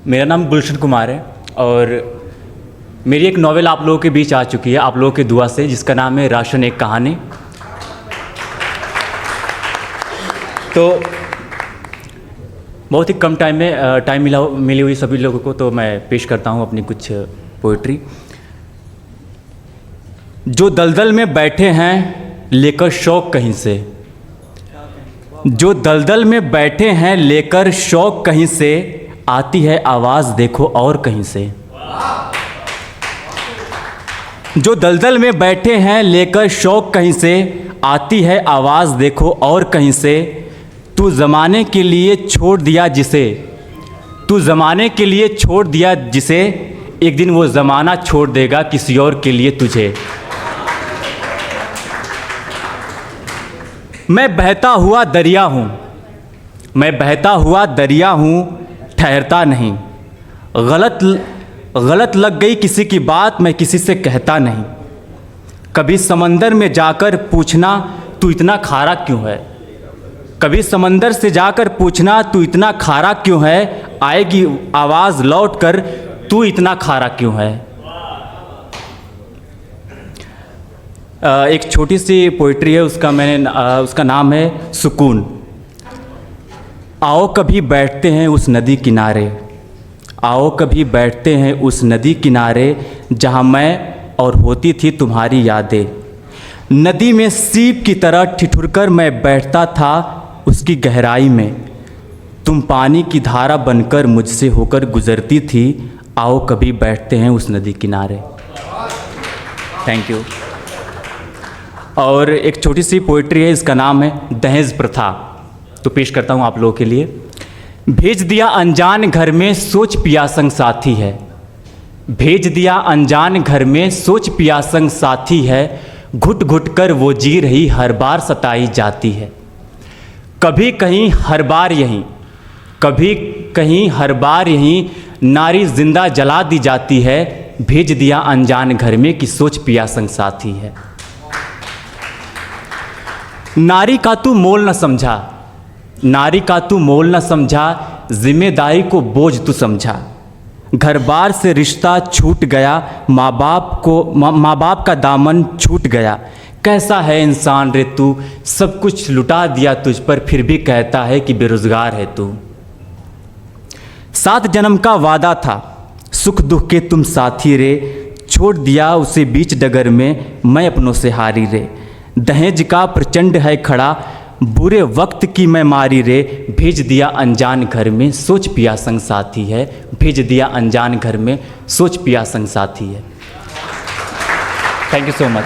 मेरा नाम गुलशन कुमार है और मेरी एक नॉवेल आप लोगों के बीच आ चुकी है आप लोगों की दुआ से, जिसका नाम है राशन एक कहानी। तो बहुत ही कम टाइम में मिली हुई सभी लोगों को तो मैं पेश करता हूँ अपनी कुछ पोइट्री। जो दलदल में बैठे हैं लेकर शौक कहीं से, जो दलदल में बैठे हैं लेकर शौक कहीं से, आती है आवाज़ देखो और कहीं से। जो दलदल में बैठे हैं लेकर शौक कहीं से, आती है आवाज़ देखो और कहीं से। तू ज़माने के लिए छोड़ दिया जिसे, तू ज़माने के लिए छोड़ दिया जिसे, एक दिन वो ज़माना छोड़ देगा किसी और के लिए तुझे। मैं बहता हुआ दरिया हूँ, मैं बहता हुआ दरिया हूँ, ठहरता नहीं। गलत लग गई किसी की बात, मैं किसी से कहता नहीं। कभी समंदर में जाकर पूछना तू इतना खारा क्यों है, कभी समंदर से जाकर पूछना तू इतना खारा क्यों है। आएगी आवाज़ लौट कर तू इतना खारा क्यों है। एक छोटी सी पोइट्री है, उसका नाम है सुकून। आओ कभी बैठते हैं उस नदी किनारे, आओ कभी बैठते हैं उस नदी किनारे, जहाँ मैं और होती थी तुम्हारी यादें। नदी में सीप की तरह ठिठुरकर मैं बैठता था उसकी गहराई में, तुम पानी की धारा बनकर मुझसे होकर गुजरती थी। आओ कभी बैठते हैं उस नदी किनारे। Thank you. और एक छोटी सी पोइट्री है, इसका नाम है दहेज प्रथा, तो पेश करता हूँ आप लोगों के लिए। भेज दिया अनजान घर में सोच पिया संग साथी है, भेज दिया अनजान घर में सोच पिया संग साथी है। घुट घुट कर वो जी रही हर बार सताई जाती है। कभी कहीं हर बार यहीं, कभी कहीं हर बार यहीं, नारी जिंदा जला दी जाती है। भेज दिया अनजान घर में कि सोच पिया संग साथी है। नारी का तू मोल न समझा, नारी का तू मोल न समझा, जिम्मेदारी को बोझ तू समझा। घर बार से रिश्ता छूट गया, माँ बाप का दामन छूट गया। कैसा है इंसान रे तू, सब कुछ लुटा दिया तुझ पर, फिर भी कहता है कि बेरोजगार है तू। 7 जन्म का वादा था, सुख दुख के तुम साथी रे, छोड़ दिया उसे बीच डगर में, मैं अपनों से हारी रे। दहेज का प्रचंड है खड़ा, बुरे वक्त की मैं मारी रे। भेज दिया अनजान घर में सोच पिया संग साथी है, भेज दिया अनजान घर में सोच पिया संग साथी है। Thank you so much.